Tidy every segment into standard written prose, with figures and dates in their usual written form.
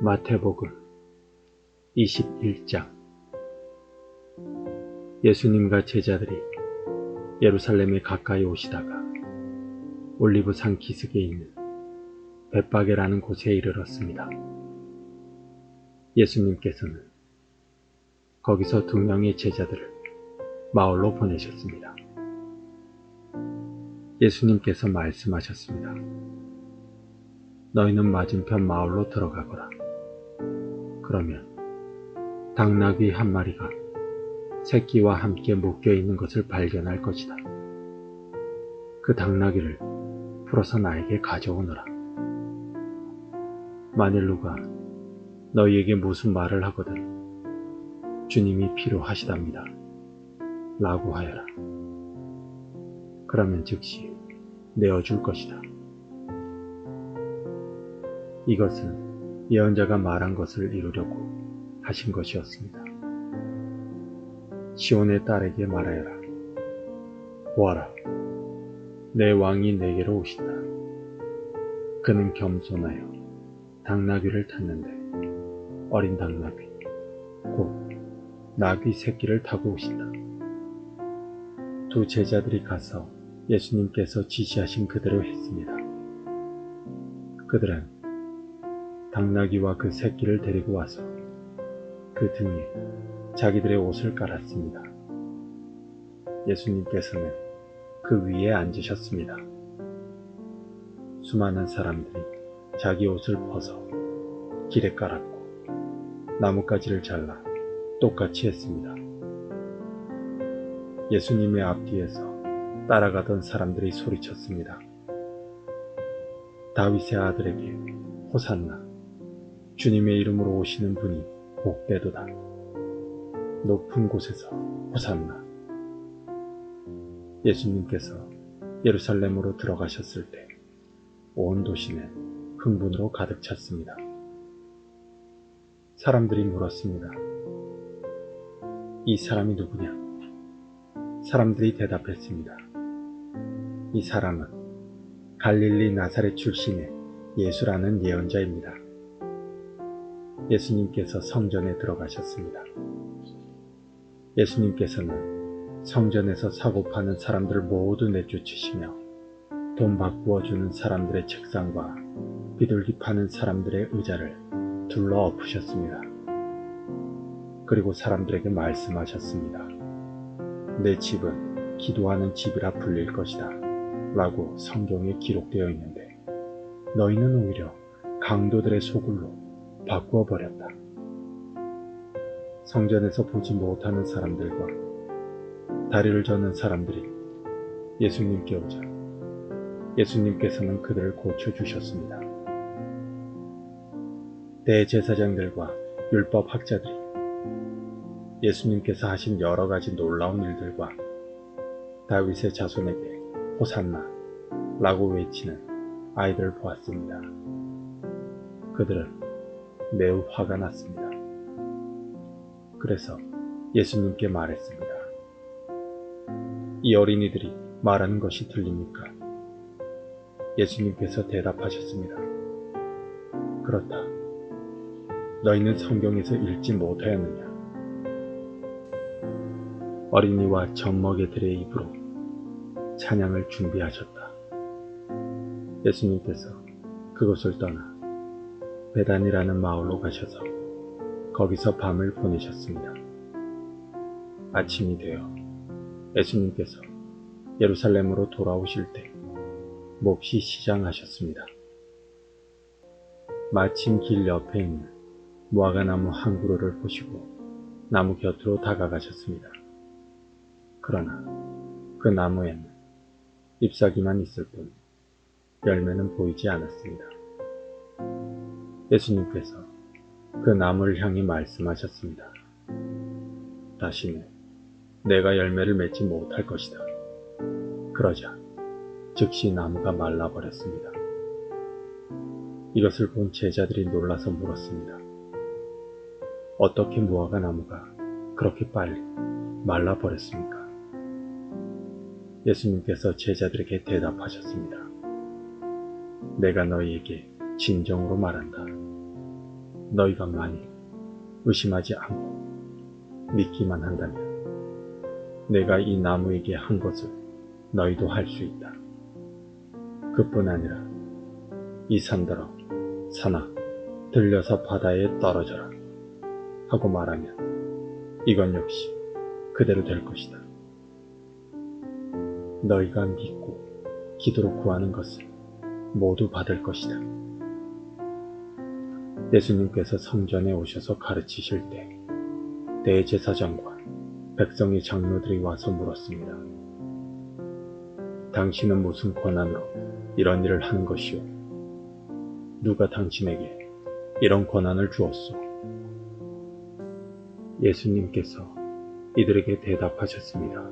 마태복음 21장. 예수님과 제자들이 예루살렘에 가까이 오시다가 올리브산 기슭에 있는 벳바게라는 곳에 이르렀습니다. 예수님께서는 거기서 2명의 제자들을 마을로 보내셨습니다. 예수님께서 말씀하셨습니다. 너희는 맞은편 마을로 들어가거라. 그러면 당나귀 한 마리가 새끼와 함께 묶여 있는 것을 발견할 것이다. 그 당나귀를 풀어서 나에게 가져오너라. 만일 누가 너희에게 무슨 말을 하거든 주님이 필요하시답니다 라고 하여라. 그러면 즉시 내어줄 것이다. 이것은 예언자가 말한 것을 이루려고 하신 것이었습니다. 시온의 딸에게 말하여라. 보아라, 내 왕이 내게로 오신다. 그는 겸손하여 당나귀를 탔는데 어린 당나귀, 곧 나귀 새끼를 타고 오신다. 2 제자들이 가서 예수님께서 지시하신 그대로 했습니다. 그들은 당나귀와 그 새끼를 데리고 와서 그 등에 자기들의 옷을 깔았습니다. 예수님께서는 그 위에 앉으셨습니다. 수많은 사람들이 자기 옷을 벗어 길에 깔았고 나뭇가지를 잘라 똑같이 했습니다. 예수님의 앞뒤에서 따라가던 사람들이 소리쳤습니다. 다윗의 아들에게 호산나, 주님의 이름으로 오시는 분이 복되도다. 높은 곳에서 호산나. 예수님께서 예루살렘으로 들어가셨을 때 온 도시는 흥분으로 가득 찼습니다. 사람들이 물었습니다. 이 사람이 누구냐? 사람들이 대답했습니다. 이 사람은 갈릴리 나사렛 출신의 예수라는 예언자입니다. 예수님께서 성전에 들어가셨습니다. 예수님께서는 성전에서 사고 파는 사람들을 모두 내쫓으시며 돈 바꾸어 주는 사람들의 책상과 비둘기 파는 사람들의 의자를 둘러 엎으셨습니다. 그리고 사람들에게 말씀하셨습니다. 내 집은 기도하는 집이라 불릴 것이다 라고 성경에 기록되어 있는데 너희는 오히려 강도들의 소굴로 바꾸어 버렸다. 성전에서 보지 못하는 사람들과 다리를 저는 사람들이 예수님께 오자 예수님께서는 그들을 고쳐주셨습니다. 대제사장들과 율법학자들이 예수님께서 하신 여러 가지 놀라운 일들과 다윗의 자손에게 호산나 라고 외치는 아이들을 보았습니다. 그들은 매우 화가 났습니다. 그래서 예수님께 말했습니다. 이 어린이들이 말하는 것이 들립니까? 예수님께서 대답하셨습니다. 그렇다. 너희는 성경에서 읽지 못하였느냐? 어린이와 젖먹이들의 입으로 찬양을 준비하셨다. 예수님께서 그곳을 떠나 베단이라는 마을로 가셔서 거기서 밤을 보내셨습니다. 아침이 되어 예수님께서 예루살렘으로 돌아오실 때 몹시 시장하셨습니다. 마침 길 옆에 있는 무화과나무 한 그루를 보시고 나무 곁으로 다가가셨습니다. 그러나 그 나무에는 잎사귀만 있을 뿐 열매는 보이지 않았습니다. 예수님께서 그 나무를 향해 말씀하셨습니다. 다시는 내가 열매를 맺지 못할 것이다. 그러자 즉시 나무가 말라버렸습니다. 이것을 본 제자들이 놀라서 물었습니다. 어떻게 무화과 나무가 그렇게 빨리 말라버렸습니까? 예수님께서 제자들에게 대답하셨습니다. 내가 너희에게 진정으로 말한다. 너희가 만일 의심하지 않고 믿기만 한다면 내가 이 나무에게 한 것을 너희도 할 수 있다. 그뿐 아니라 이 산더러 산아 들려서 바다에 떨어져라 하고 말하면 이건 역시 그대로 될 것이다. 너희가 믿고 기도로 구하는 것을 모두 받을 것이다. 예수님께서 성전에 오셔서 가르치실 때 대제사장과 백성의 장로들이 와서 물었습니다. 당신은 무슨 권한으로 이런 일을 하는 것이오? 누가 당신에게 이런 권한을 주었소? 예수님께서 이들에게 대답하셨습니다.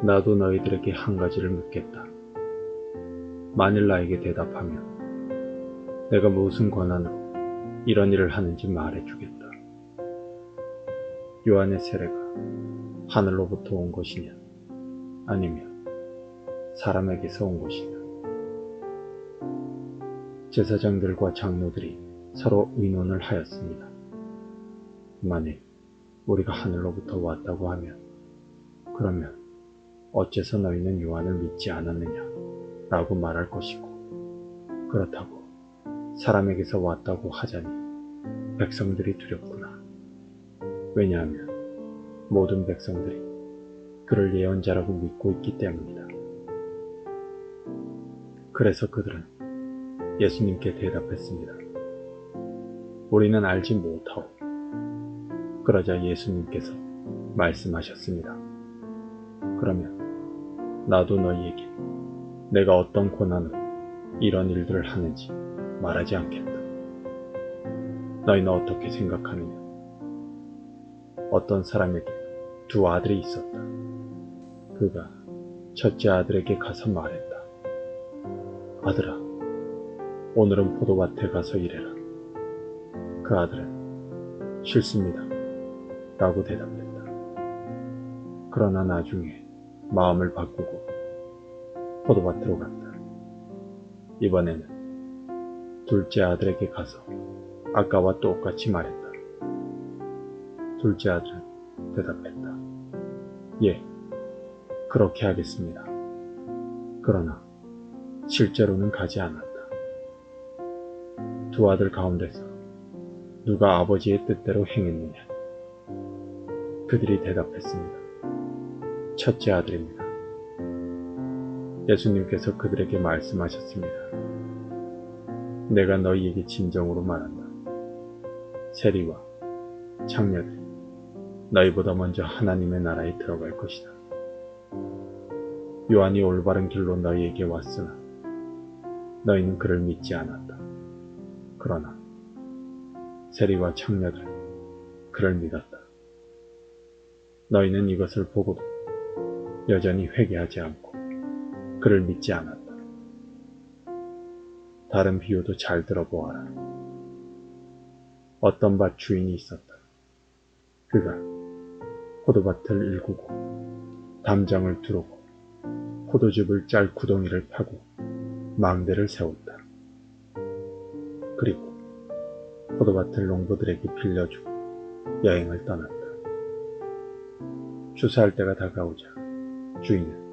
나도 너희들에게 한 가지를 묻겠다. 만일 나에게 대답하면 내가 무슨 권한으로 이런 일을 하는지 말해주겠다. 요한의 세례가 하늘로부터 온 것이냐 아니면 사람에게서 온 것이냐. 제사장들과 장로들이 서로 의논을 하였습니다. 만일 우리가 하늘로부터 왔다고 하면 그러면 어째서 너희는 요한을 믿지 않았느냐 라고 말할 것이고, 그렇다고 사람에게서 왔다고 하자니 백성들이 두렵구나. 왜냐하면 모든 백성들이 그를 예언자라고 믿고 있기 때문이다. 그래서 그들은 예수님께 대답했습니다. 우리는 알지 못하오. 그러자 예수님께서 말씀하셨습니다. 그러면 나도 너희에게 내가 어떤 권한으로 이런 일들을 하는지 말하지 않겠다. 너희는 어떻게 생각하느냐? 어떤 사람에게 두 아들이 있었다. 그가 첫째 아들에게 가서 말했다. 아들아, 오늘은 포도밭에 가서 일해라. 그 아들은 싫습니다 라고 대답했다. 그러나 나중에 마음을 바꾸고 포도밭으로 갔다. 이번에는 둘째 아들에게 가서 아까와 똑같이 말했다. 둘째 아들은 대답했다. 예, 그렇게 하겠습니다. 그러나 실제로는 가지 않았다. 두 아들 가운데서 누가 아버지의 뜻대로 행했느냐? 그들이 대답했습니다. 첫째 아들입니다. 예수님께서 그들에게 말씀하셨습니다. 내가 너희에게 진정으로 말한다. 세리와 창녀들, 너희보다 먼저 하나님의 나라에 들어갈 것이다. 요한이 올바른 길로 너희에게 왔으나 너희는 그를 믿지 않았다. 그러나 세리와 창녀들 그를 믿었다. 너희는 이것을 보고도 여전히 회개하지 않고 그를 믿지 않았다. 다른 비유도 잘 들어보아라. 어떤 밭 주인이 있었다. 그가 포도밭을 일구고 담장을 두르고 포도즙을 짤 구덩이를 파고 망대를 세웠다. 그리고 포도밭을 농부들에게 빌려주고 여행을 떠났다. 추수할 때가 다가오자 주인은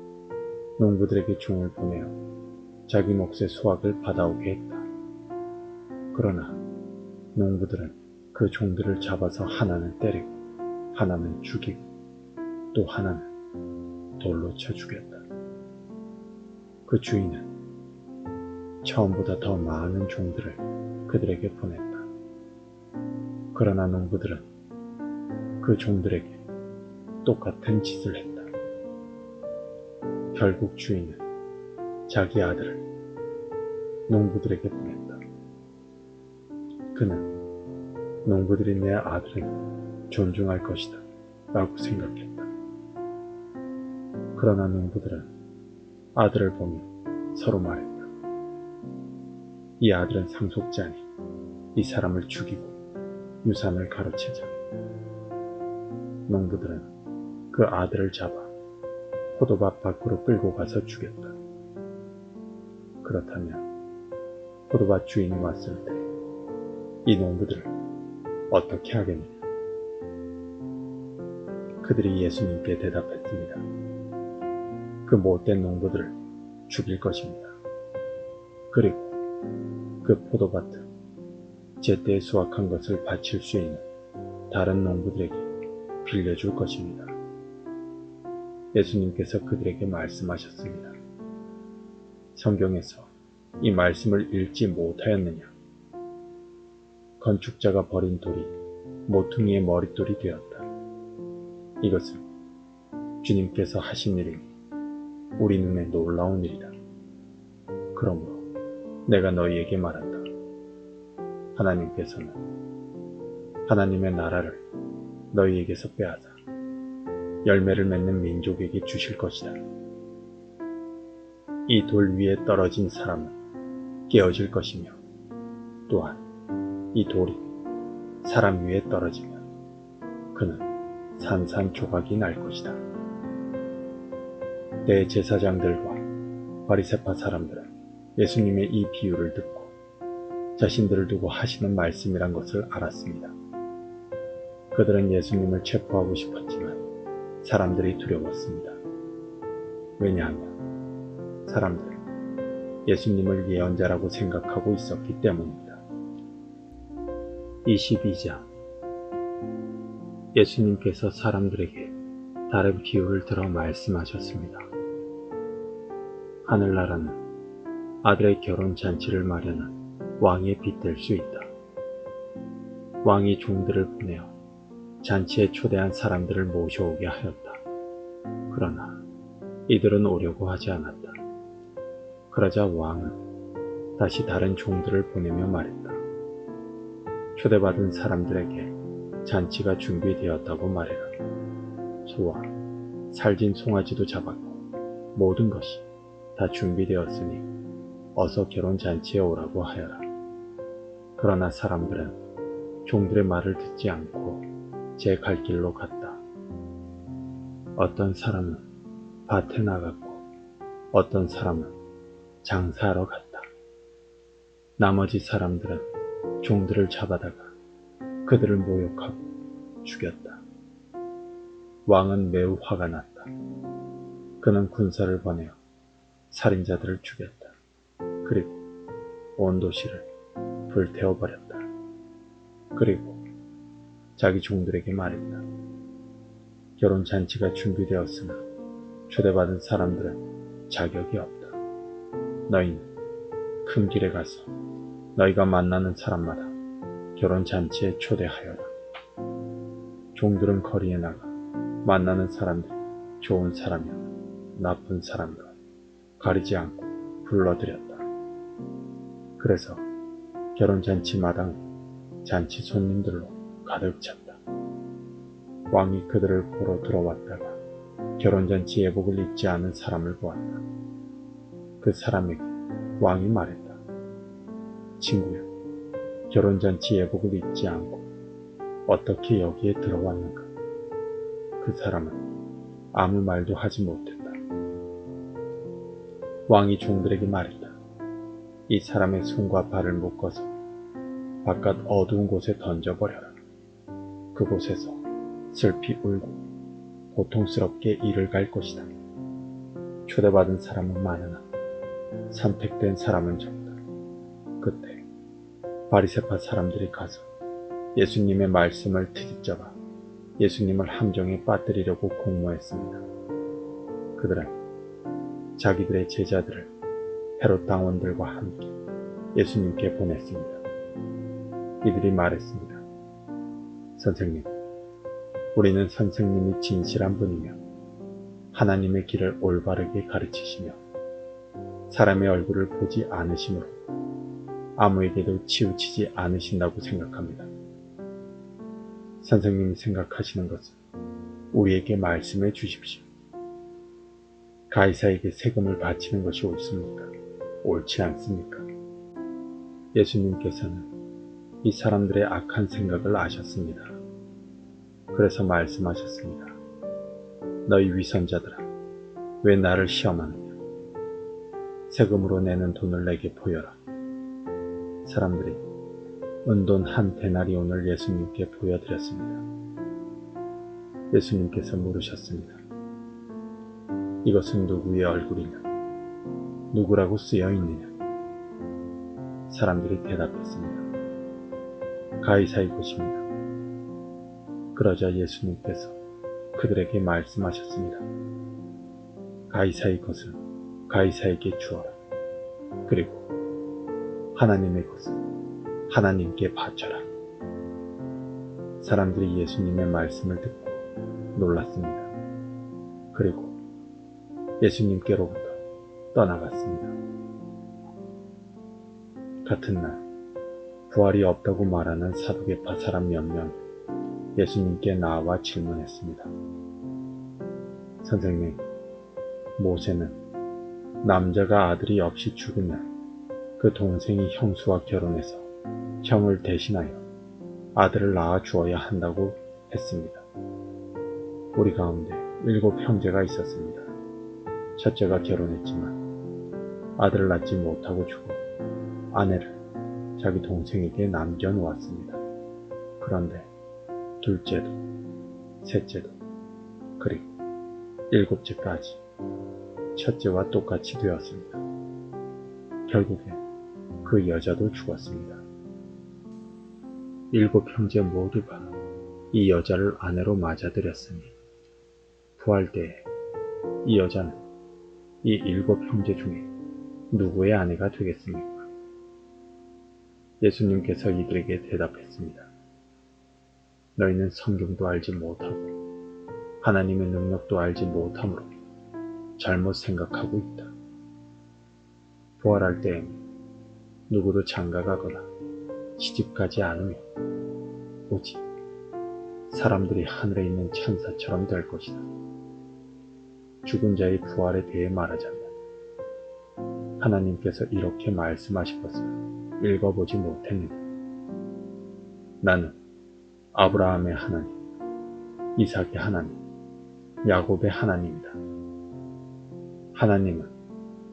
농부들에게 종을 보내어 자기 몫의 수확을 받아오게 했다. 그러나 농부들은 그 종들을 잡아서 하나는 때리고 하나는 죽이고 또 하나는 돌로 쳐 죽였다. 그 주인은 처음보다 더 많은 종들을 그들에게 보냈다. 그러나 농부들은 그 종들에게 똑같은 짓을 했다. 결국 주인은 자기 아들을 농부들에게 보냈다. 그는 농부들이 내 아들은 존중할 것이다 라고 생각했다. 그러나 농부들은 아들을 보며 서로 말했다. 이 아들은 상속자니 이 사람을 죽이고 유산을 가로채자. 농부들은 그 아들을 잡아 포도밭 밖으로 끌고 가서 죽였다. 그렇다면 포도밭 주인이 왔을 때 이 농부들을 어떻게 하겠느냐? 그들이 예수님께 대답했습니다. 그 못된 농부들을 죽일 것입니다. 그리고 그 포도밭을 제때에 수확한 것을 바칠 수 있는 다른 농부들에게 빌려줄 것입니다. 예수님께서 그들에게 말씀하셨습니다. 성경에서 이 말씀을 읽지 못하였느냐? 건축자가 버린 돌이 모퉁이의 머릿돌이 되었다. 이것은 주님께서 하신 일이니 우리 눈에 놀라운 일이다. 그러므로 내가 너희에게 말한다. 하나님께서는 하나님의 나라를 너희에게서 빼앗아 열매를 맺는 민족에게 주실 것이다. 이 돌 위에 떨어진 사람은 깨어질 것이며 또한 이 돌이 사람 위에 떨어지면 그는 산산조각이 날 것이다. 대제사장들과 바리새파 사람들은 예수님의 이 비유를 듣고 자신들을 두고 하시는 말씀이란 것을 알았습니다. 그들은 예수님을 체포하고 싶었지만 사람들이 두려웠습니다. 왜냐하면 사람들은 예수님을 예언자라고 생각하고 있었기 때문입니다. 22장 예수님께서 사람들에게 다른 비유를 들어 말씀하셨습니다. 하늘나라는 아들의 결혼 잔치를 마련한 왕의 빗될 수 있다. 왕이 종들을 보내어 잔치에 초대한 사람들을 모셔오게 하였다. 그러나 이들은 오려고 하지 않았다. 그러자 왕은 다시 다른 종들을 보내며 말했다. 초대받은 사람들에게 잔치가 준비되었다고 말해라. 소와 살진 송아지도 잡았고 모든 것이 다 준비되었으니 어서 결혼 잔치에 오라고 하여라. 그러나 사람들은 종들의 말을 듣지 않고 제 갈 길로 갔다. 어떤 사람은 밭에 나갔고 어떤 사람은 장사하러 갔다. 나머지 사람들은 종들을 잡아다가 그들을 모욕하고 죽였다. 왕은 매우 화가 났다. 그는 군사를 보내어 살인자들을 죽였다. 그리고 온 도시를 불태워버렸다. 그리고 자기 종들에게 말했다. 결혼잔치가 준비되었으나 초대받은 사람들은 자격이 없다. 너희는 큰 길에 가서 너희가 만나는 사람마다 결혼잔치에 초대하여라. 종들은 거리에 나가 만나는 사람들이 좋은 사람이나 나쁜 사람이나 가리지 않고 불러들였다. 그래서 결혼잔치 마당은 잔치 손님들로 가득 찼다. 왕이 그들을 보러 들어왔다가 결혼잔치 예복을 입지 않은 사람을 보았다. 그 사람에게 왕이 말했다. 친구야, 결혼잔치 예복을 입지 않고 어떻게 여기에 들어왔는가? 그 사람은 아무 말도 하지 못했다. 왕이 종들에게 말했다. 이 사람의 손과 발을 묶어서 바깥 어두운 곳에 던져버려라. 그곳에서 슬피 울고 고통스럽게 이를 갈 것이다. 초대받은 사람은 많으나 선택된 사람은 적다. 그때 바리새파 사람들이 가서 예수님의 말씀을 트집잡아 예수님을 함정에 빠뜨리려고 공모했습니다. 그들은 자기들의 제자들을 헤롯 당원들과 함께 예수님께 보냈습니다. 이들이 말했습니다. 선생님, 우리는 선생님이 진실한 분이며 하나님의 길을 올바르게 가르치시며 사람의 얼굴을 보지 않으시므로 아무에게도 치우치지 않으신다고 생각합니다. 선생님이 생각하시는 것은 우리에게 말씀해 주십시오. 가이사에게 세금을 바치는 것이 옳습니까? 옳지 않습니까? 예수님께서는 이 사람들의 악한 생각을 아셨습니다. 그래서 말씀하셨습니다. 너희 위선자들아, 왜 나를 시험하느냐? 세금으로 내는 돈을 내게 보여라. 사람들이 은돈 한 데나리온을 예수님께 보여드렸습니다. 예수님께서 물으셨습니다. 이것은 누구의 얼굴이냐? 누구라고 쓰여 있느냐? 사람들이 대답했습니다. 가이사의 것입니다. 그러자 예수님께서 그들에게 말씀하셨습니다. 가이사의 것은 가이사에게 주어라. 그리고 하나님의 것은 하나님께 바쳐라. 사람들이 예수님의 말씀을 듣고 놀랐습니다. 그리고 예수님께로부터 떠나갔습니다. 같은 날 부활이 없다고 말하는 사두개파 사람 몇 명이 예수님께 나와 질문했습니다. 선생님, 모세는 남자가 아들이 없이 죽으면 그 동생이 형수와 결혼해서 형을 대신하여 아들을 낳아 주어야 한다고 했습니다. 우리 가운데 7 형제가 있었습니다. 첫째가 결혼했지만 아들을 낳지 못하고 죽어 아내를 자기 동생에게 남겨놓았습니다. 그런데 둘째도, 셋째도, 그리고 7째까지 첫째와 똑같이 되었습니다. 결국에 그 여자도 죽었습니다. 7 형제 모두가 이 여자를 아내로 맞아들였으니 부활 때에 이 여자는 이 7 형제 중에 누구의 아내가 되겠습니까? 예수님께서 이들에게 대답했습니다. 너희는 성경도 알지 못하고 하나님의 능력도 알지 못하므로 잘못 생각하고 있다. 부활할 때에는 누구도 장가가거나 시집가지 않으며 오직 사람들이 하늘에 있는 천사처럼 될 것이다. 죽은 자의 부활에 대해 말하자면 하나님께서 이렇게 말씀하신 것을 읽어보지 못했느냐? 나는 아브라함의 하나님, 이삭의 하나님, 야곱의 하나님이다. 하나님은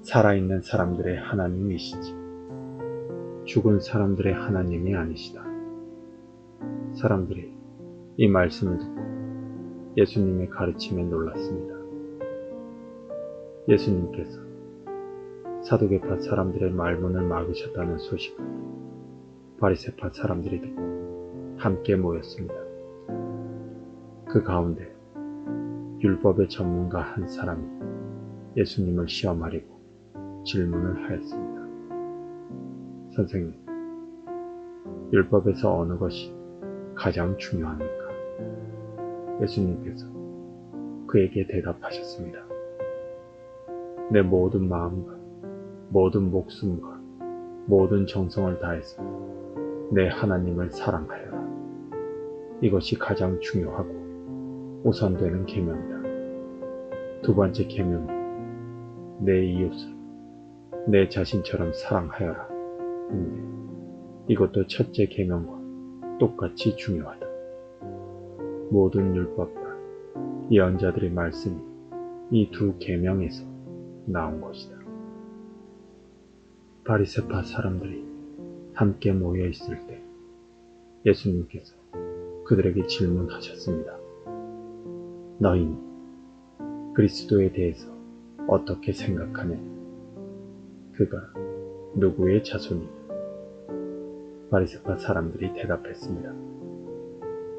살아있는 사람들의 하나님이시지 죽은 사람들의 하나님이 아니시다. 사람들이 이 말씀을 듣고 예수님의 가르침에 놀랐습니다. 예수님께서 사두개파 사람들의 말문을 막으셨다는 소식을 바리새파 사람들이 듣고 함께 모였습니다. 그 가운데 율법의 전문가 한 사람이 예수님을 시험하려고 질문을 하였습니다. 선생님, 율법에서 어느 것이 가장 중요합니까? 예수님께서 그에게 대답하셨습니다. 내 모든 마음과 모든 목숨과 모든 정성을 다해서 내 하나님을 사랑하여라. 이것이 가장 중요하고 우선되는 계명이다. 두 번째 계명은 내 이웃을 내 자신처럼 사랑하여라. 이것도 첫째 계명과 똑같이 중요하다. 모든 율법과 예언자들의 말씀이 이 두 계명에서 나온 것이다. 바리새파 사람들이 함께 모여 있을 때 예수님께서 그들에게 질문하셨습니다. 너희는 그리스도에 대해서 어떻게 생각하냐? 그가 누구의 자손이냐? 바리새파 사람들이 대답했습니다.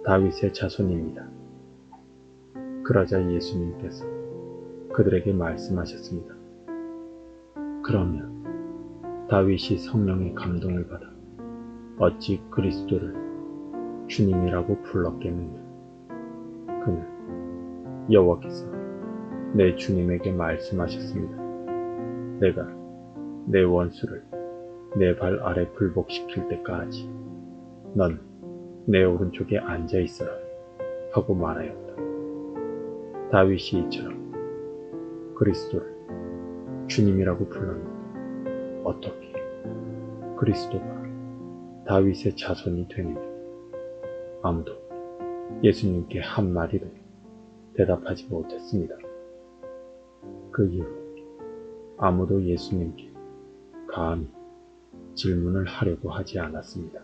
다윗의 자손입니다. 그러자 예수님께서 그들에게 말씀하셨습니다. 그러면 다윗이 성령의 감동을 받아 어찌 그리스도를 주님이라고 불렀겠느냐? 그는 여호와께서 내 주님에게 말씀하셨습니다. 내가 내 원수를 내 발 아래 굴복시킬 때까지 넌 내 오른쪽에 앉아 있어라 하고 말하였다. 다윗이 이처럼 그리스도를 주님이라고 불렀는데 어떻게 그리스도가 다윗의 자손이 되느냐? 아무도 예수님께 한마디도 대답하지 못했습니다. 그 이후로 아무도 예수님께 감히 질문을 하려고 하지 않았습니다.